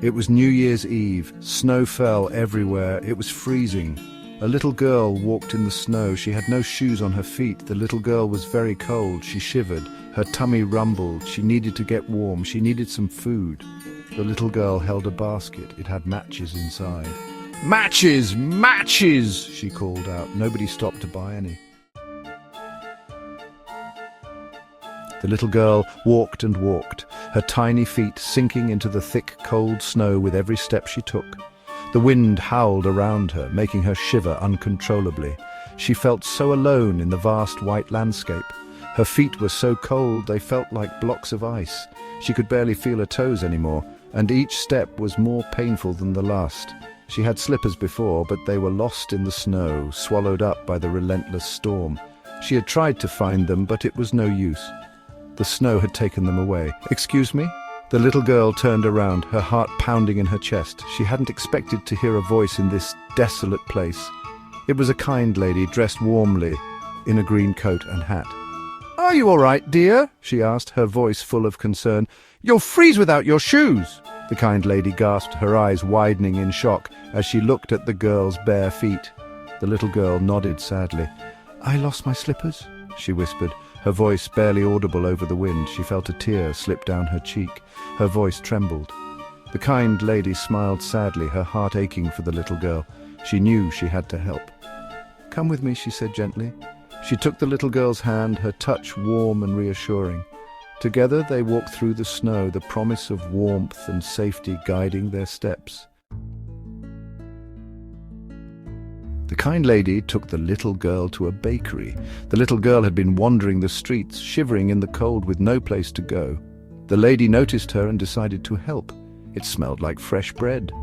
It was New Year's Eve. Snow fell everywhere. It was freezing. A little girl walked in the snow. She had no shoes on her feet. The little girl was very cold. She shivered. Her tummy rumbled. She needed to get warm. She needed some food. The little girl held a basket. It had matches inside. "Matches! Matches!" she called out. Nobody stopped to buy any. The little girl walked and walked, her tiny feet sinking into the thick, cold snow with every step she took. The wind howled around her, making her shiver uncontrollably. She felt so alone in the vast white landscape. Her feet were so cold they felt like blocks of ice. She could barely feel her toes anymore, and each step was more painful than the last. She had slippers before, but they were lost in the snow, swallowed up by the relentless storm. She had tried to find them, but it was no use. The snow had taken them away. "Excuse me?" The little girl turned around, her heart pounding in her chest. She hadn't expected to hear a voice in this desolate place. It was a kind lady dressed warmly in a green coat and hat. "Are you all right, dear?" she asked, her voice full of concern. "You'll freeze without your shoes." The kind lady gasped, her eyes widening in shock as she looked at the girl's bare feet. The little girl nodded sadly. "I lost my slippers," she whispered, her voice barely audible over the wind. She felt a tear slip down her cheek. Her voice trembled. The kind lady smiled sadly, her heart aching for the little girl. She knew she had to help. "Come with me," she said gently. She took the little girl's hand, her touch warm and reassuring. Together they walked through the snow, the promise of warmth and safety guiding their steps. The kind lady took the little girl to a bakery. The little girl had been wandering the streets, shivering in the cold with no place to go. The lady noticed her and decided to help. It smelled like fresh bread.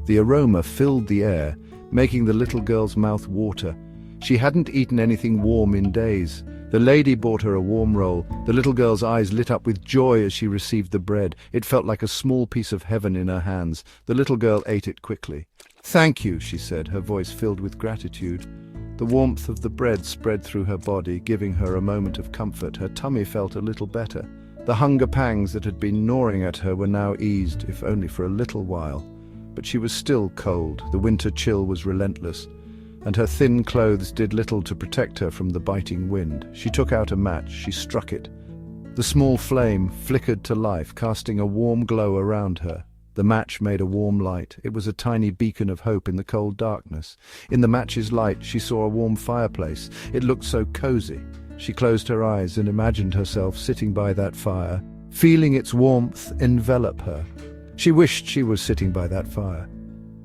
The aroma filled the air, making the little girl's mouth water. She hadn't eaten anything warm in days. The lady bought her a warm roll. The little girl's eyes lit up with joy as she received the bread. It felt like a small piece of heaven in her hands. The little girl ate it quickly. "Thank you," she said, her voice filled with gratitude. The warmth of the bread spread through her body, giving her a moment of comfort. Her tummy felt a little better. The hunger pangs that had been gnawing at her were now eased, if only for a little while. But she was still cold. The winter chill was relentless, and her thin clothes did little to protect her from the biting wind. She took out a match. She struck it. The small flame flickered to life, casting a warm glow around her. The match made a warm light. It was a tiny beacon of hope in the cold darkness. In the match's light, she saw a warm fireplace. It looked so cozy. She closed her eyes and imagined herself sitting by that fire, feeling its warmth envelop her. She wished she was sitting by that fire.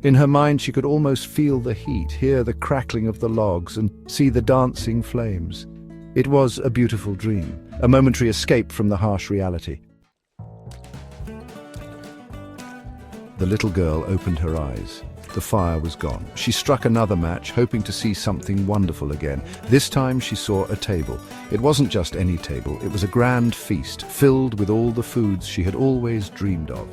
In her mind, she could almost feel the heat, hear the crackling of the logs, and see the dancing flames. It was a beautiful dream, a momentary escape from the harsh reality. The little girl opened her eyes. The fire was gone. She struck another match, hoping to see something wonderful again. This time she saw a table. It wasn't just any table. It was a grand feast, filled with all the foods she had always dreamed of.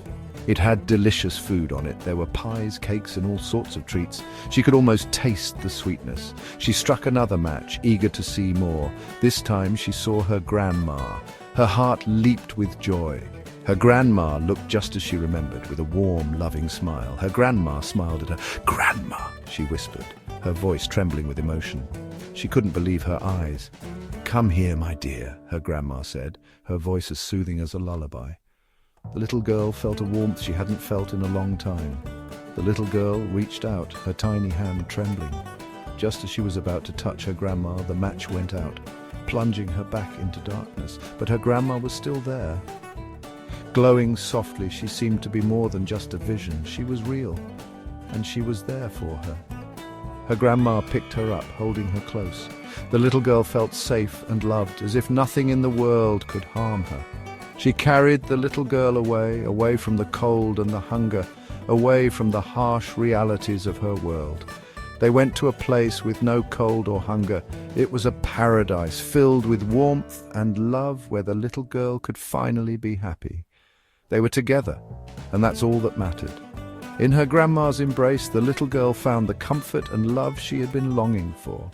It had delicious food on it. There were pies, cakes, and all sorts of treats. She could almost taste the sweetness. She struck another match, eager to see more. This time she saw her grandma. Her heart leaped with joy. Her grandma looked just as she remembered, with a warm, loving smile. Her grandma smiled at her. "Grandma," she whispered, her voice trembling with emotion. She couldn't believe her eyes. "Come here, my dear," her grandma said, her voice as soothing as a lullaby. The little girl felt a warmth she hadn't felt in a long time. The little girl reached out, her tiny hand trembling. Just as she was about to touch her grandma, the match went out, plunging her back into darkness. But her grandma was still there. Glowing softly, she seemed to be more than just a vision. She was real, and she was there for her. Her grandma picked her up, holding her close. The little girl felt safe and loved, as if nothing in the world could harm her. She carried the little girl away from the cold and the hunger, away from the harsh realities of her world. They went to a place with no cold or hunger. It was a paradise filled with warmth and love, where the little girl could finally be happy. They were together, and that's all that mattered. In her grandma's embrace, the little girl found the comfort and love she had been longing for.